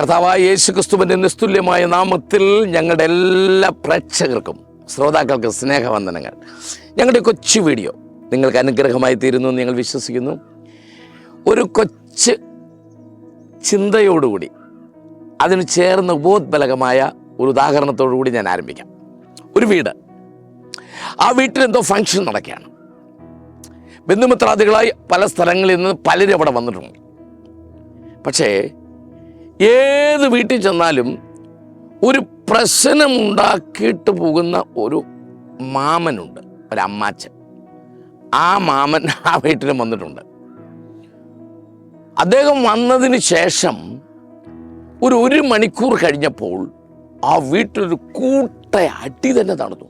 കർത്താവായ യേശുക്രിസ്തുവിൻ്റെ നിസ്തുല്യമായ നാമത്തിൽ ഞങ്ങളുടെ എല്ലാ പ്രേക്ഷകർക്കും ശ്രോതാക്കൾക്ക് സ്നേഹവന്ദനങ്ങൾ. ഞങ്ങളുടെ കൊച്ചു വീഡിയോ നിങ്ങൾക്ക് അനുഗ്രഹമായി തീരുന്നു എന്ന് ഞങ്ങൾ വിശ്വസിക്കുന്നു. ഒരു കൊച്ചു ചിന്തയോടുകൂടി അതിന് ചേർന്ന് ഉപോത്ബലകമായ ഒരു ഉദാഹരണത്തോടുകൂടി ഞാൻ ആരംഭിക്കാം. ഒരു വീട്, ആ വീട്ടിൽ എന്തോ ഫങ്ഷൻ നടക്കുകയാണ്. ബന്ധുമിത്രാദികളായി പല സ്ഥലങ്ങളിൽ നിന്ന് പലരും അവിടെ വന്നിട്ടുണ്ട്. പക്ഷേ ഏത് വീട്ടിൽ ചെന്നാലും ഒരു പ്രശ്നമുണ്ടാക്കിയിട്ട് പോകുന്ന ഒരു മാമനുണ്ട്, ഒരമ്മാച്ചൻ. ആ മാമൻ ആ വീട്ടിലും വന്നിട്ടുണ്ട്. അദ്ദേഹം വന്നതിന് ശേഷം ഒരു മണിക്കൂർ കഴിഞ്ഞപ്പോൾ ആ വീട്ടിലൊരു കൂട്ട അടി തന്നെ നടന്നു.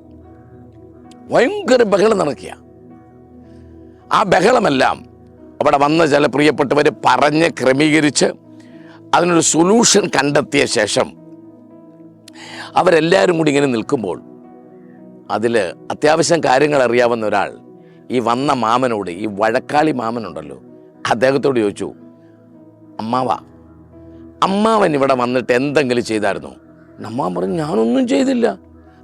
ഭയങ്കര ബഹളം നടക്കുക. ആ ബഹളമെല്ലാം അവിടെ വന്ന ചില പ്രിയപ്പെട്ടവർ പറഞ്ഞ് ക്രമീകരിച്ച് അതിനൊരു സൊല്യൂഷൻ കണ്ടെത്തിയ ശേഷം അവരെല്ലാവരും കൂടി ഇങ്ങനെ നിൽക്കുമ്പോൾ അതിൽ അത്യാവശ്യം കാര്യങ്ങൾ അറിയാവുന്ന ഒരാൾ ഈ വന്ന മാമനോട്, ഈ വഴക്കാളി മാമനുണ്ടല്ലോ, അദ്ദേഹത്തോട് ചോദിച്ചു, അമ്മാവൻ ഇവിടെ വന്നിട്ട് എന്തെങ്കിലും ചെയ്തായിരുന്നോ? അമ്മാവൻ പറഞ്ഞു, ഞാനൊന്നും ചെയ്തില്ല.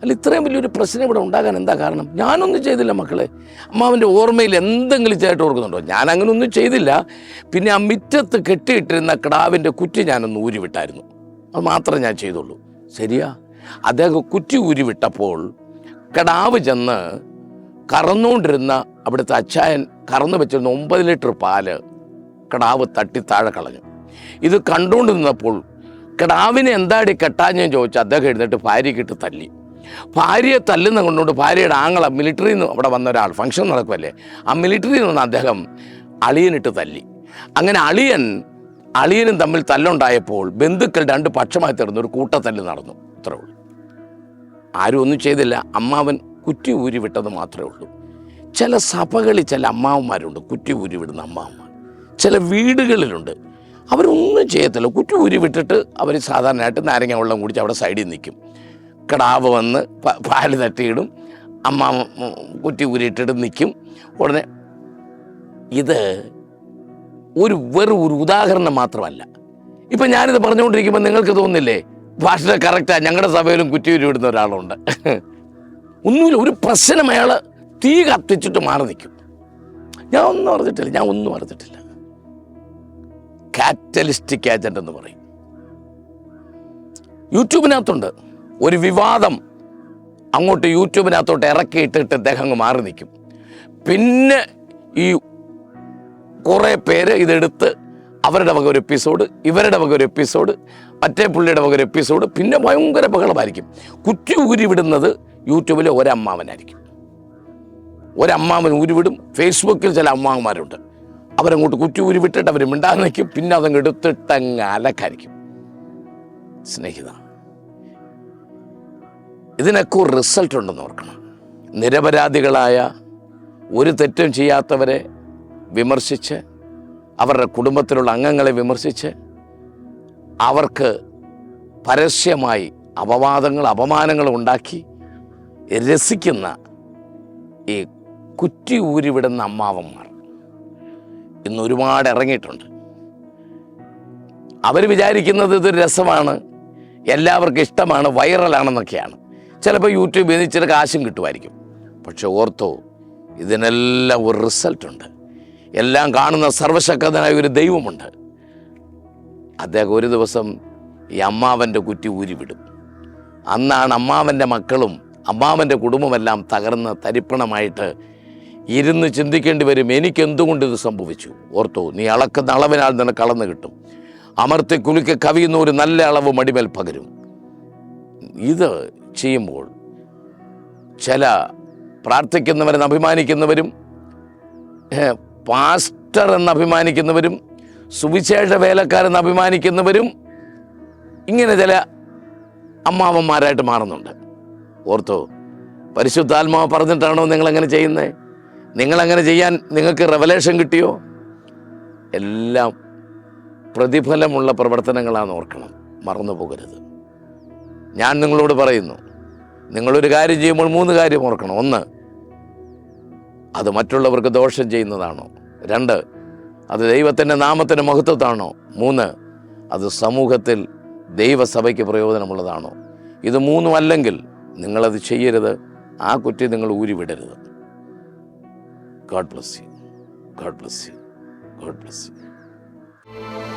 അല്ല, ഇത്രയും വലിയൊരു പ്രശ്നം ഇവിടെ ഉണ്ടാകാൻ എന്താ കാരണം? ഞാനൊന്നും ചെയ്തില്ല മക്കളെ. അമ്മാവൻ്റെ ഓർമ്മയിൽ എന്തെങ്കിലും ചെയ്തിട്ട് ഓർക്കുന്നുണ്ടോ? ഞാൻ അങ്ങനെ ഒന്നും ചെയ്തില്ല. പിന്നെ ആ മുറ്റത്ത് കെട്ടിയിട്ടിരുന്ന കിടാവിൻ്റെ കുറ്റി ഞാനൊന്ന് ഊരിവിട്ടായിരുന്നു, അത് മാത്രമേ ഞാൻ ചെയ്തുള്ളൂ. ശരിയാ? അദ്ദേഹം കുറ്റി ഊരിവിട്ടപ്പോൾ കിടാവ് ചെന്ന് കറന്നുകൊണ്ടിരുന്ന അവിടുത്തെ അച്ചായൻ കറന്നു വെച്ചിരുന്ന 9 ലിറ്റർ പാല് കിടാവ് തട്ടി താഴെ കളഞ്ഞു. ഇത് കണ്ടുകൊണ്ട് നിന്നപ്പോൾ കിടാവിനെ എന്താടി കെട്ടാഞ്ഞെന്ന് ചോദിച്ചാൽ അദ്ദേഹം എഴുന്നിട്ട് ഭാര്യയ്ക്കിട്ട് തല്ലി. ഭാര്യയെ തല്ലുന്ന കൊണ്ടുകൊണ്ട് ഭാര്യയുടെ ആങ്ങള മിലിറ്ററിയിൽ നിന്ന് അവിടെ വന്ന ഒരാൾ, ഫംഗ്ഷൻ നടക്കുമല്ലേ, ആ മിലിറ്ററിയിൽ നിന്ന് അദ്ദേഹം അളിയനിട്ട് തല്ലി. അങ്ങനെ അളിയനും തമ്മിൽ തല്ലുണ്ടായപ്പോൾ ബന്ധുക്കൾ 2 പക്ഷമായി തീർന്നു ഒരു കൂട്ടത്തല്ല് നടന്നു. അത്രേ ഉള്ളൂ. ആരും ഒന്നും ചെയ്തില്ല. അമ്മാവൻ കുറ്റി ഊരി വിട്ടത് മാത്രമേ ഉള്ളൂ. ചില സഭകളിൽ ചില അമ്മാവന്മാരുണ്ട്, കുറ്റി ഊരി വിടുന്ന അമ്മാവന്മാർ. ചില വീടുകളിലുണ്ട്, അവരൊന്നും ചെയ്യത്തില്ല. കുറ്റി ഊരി വിട്ടിട്ട് അവർ സാധാരണയായിട്ട് നാരങ്ങ വെള്ളം കുടിച്ച് അവിടെ സൈഡിൽ നിൽക്കും. കിടാവ് വന്ന് പാല് തട്ടിയിടും, അമ്മാവൻ കുറ്റി ഊരിയിട്ടിട്ട് നിൽക്കും. ഉടനെ ഇത് വെറും ഒരു ഉദാഹരണം മാത്രമല്ല. ഇപ്പം ഞാനിത് പറഞ്ഞുകൊണ്ടിരിക്കുമ്പോൾ നിങ്ങൾക്ക് തോന്നുന്നില്ലേ ഭാഷ കറക്റ്റാണ്? ഞങ്ങളുടെ സഭയിലും കുറ്റി ഊരി വിടുന്ന ഒരാളുണ്ട്. ഒന്നുമില്ല, ഒരു പ്രശ്നം അയാൾ തീ കത്തിച്ചിട്ട് മാറി നിൽക്കും. ഞാൻ ഒന്നും അറിഞ്ഞിട്ടില്ല. കാറ്റലിസ്റ്റിക് ഏജന്റ് എന്ന് പറയും. യൂട്യൂബിനകത്തുണ്ട് ഒരു വിവാദം, അങ്ങോട്ട് യൂട്യൂബിനകത്തോട്ട് ഇറക്കിയിട്ടിട്ട് അദ്ദേഹം അങ്ങ് മാറി നിൽക്കും. പിന്നെ ഈ കുറേ പേര് ഇതെടുത്ത് അവരുടെ വക ഒരു എപ്പിസോഡ്, ഇവരുടെ വക ഒരു എപ്പിസോഡ്, മറ്റേ പുള്ളിയുടെ വക ഒരു എപ്പിസോഡ്, പിന്നെ ഭയങ്കര ബഹളമായിരിക്കും. കുറ്റി ഊരിവിടുന്നത് യൂട്യൂബിലെ ഒരമ്മാവനായിരിക്കും. ഒരമ്മാവൻ ഊരിവിടും. ഫേസ്ബുക്കിൽ ചില അമ്മാവന്മാരുണ്ട്, അവരങ്ങോട്ട് കുറ്റി ഊരി വിട്ടിട്ട് അവർ മിണ്ടാതെ നിൽക്കും. പിന്നെ അതങ്ങ് എടുത്തിട്ടങ്ങ് അലക്കായിരിക്കും. സ്നേഹിത, ഇതിനൊക്കെ ഒരു റിസൾട്ട് ഉണ്ടെന്ന് ഓർക്കണം. നിരപരാധികളായ ഒരു തെറ്റും ചെയ്യാത്തവരെ വിമർശിച്ച്, അവരുടെ കുടുംബത്തിലുള്ള അംഗങ്ങളെ വിമർശിച്ച്, അവർക്ക് പരസ്യമായി അപമാനങ്ങൾ ഉണ്ടാക്കി രസിക്കുന്ന ഈ കുറ്റി ഊരിവിടുന്ന അമ്മാവന്മാർ ഇന്ന് ഒരുപാട് ഇറങ്ങിയിട്ടുണ്ട്. അവർ വിചാരിക്കുന്നത് ഇതൊരു രസമാണ്, എല്ലാവർക്കും ഇഷ്ടമാണ്, വൈറലാണെന്നൊക്കെയാണ്. ചിലപ്പോൾ യൂട്യൂബിൽ നിന്ന് ഇച്ചിരി കാശും കിട്ടുമായിരിക്കും. പക്ഷെ ഓർത്തോ, ഇതിനെല്ലാം ഒരു റിസൾട്ടുണ്ട്. എല്ലാം കാണുന്ന സർവശക്തനായ ഒരു ദൈവമുണ്ട്. അദ്ദേഹം ഒരു ദിവസം ഈ അമ്മാവൻ്റെ കുറ്റി ഊരിവിടും. അന്നാണ് അമ്മാവൻ്റെ മക്കളും അമ്മാവൻ്റെ കുടുംബമെല്ലാം തകർന്ന് തരിപ്പണമായിട്ട് ഇരുന്ന് ചിന്തിക്കേണ്ടി വരും, എനിക്കെന്തുകൊണ്ട് ഇത് സംഭവിച്ചു? ഓർത്തോ, നീ അളക്കുന്ന അളവിനാൽ നിനക്ക് അളന്ന് കിട്ടും. അമർത്തി കുലുക്കി കവിയുന്ന ഒരു നല്ല അളവ് മടിമേൽ പകരും. ഇത് ചെയ്യുമ്പോൾ ചില പ്രാർത്ഥിക്കുന്നവരെന്ന് അഭിമാനിക്കുന്നവരും, പാസ്റ്റർ എന്ന് അഭിമാനിക്കുന്നവരും, സുവിശേഷ വേലക്കാരെന്ന് അഭിമാനിക്കുന്നവരും ഇങ്ങനെ ചില അമ്മാവന്മാരായിട്ട് മാറുന്നുണ്ട്. ഓർത്തോ, പരിശുദ്ധാത്മാവ് പറഞ്ഞിട്ടാണോ നിങ്ങളങ്ങനെ ചെയ്യുന്നത്? നിങ്ങളങ്ങനെ ചെയ്യാൻ നിങ്ങൾക്ക് റെവലേഷൻ കിട്ടിയോ? എല്ലാം പ്രതിഫലമുള്ള പ്രവർത്തനങ്ങളാണെന്ന് ഓർക്കണം, മറന്നു പോകരുത്. ഞാൻ നിങ്ങളോട് പറയുന്നു, നിങ്ങളൊരു കാര്യം ചെയ്യുമ്പോൾ 3 കാര്യം ഓർക്കണം. 1, അത് മറ്റുള്ളവർക്ക് ദോഷം ചെയ്യുന്നതാണോ? 2, അത് ദൈവത്തിൻ്റെ നാമത്തിൻ്റെ മഹത്വത്താണോ? 3, അത് സമൂഹത്തിൽ ദൈവസഭയ്ക്ക് പ്രയോജനമുള്ളതാണോ? ഇത് മൂന്നുമല്ലെങ്കിൽ നിങ്ങളത് ചെയ്യരുത്. ആ കുറ്റി നിങ്ങൾ ഊരിവിടരുത്. God bless you. God bless you. God bless U.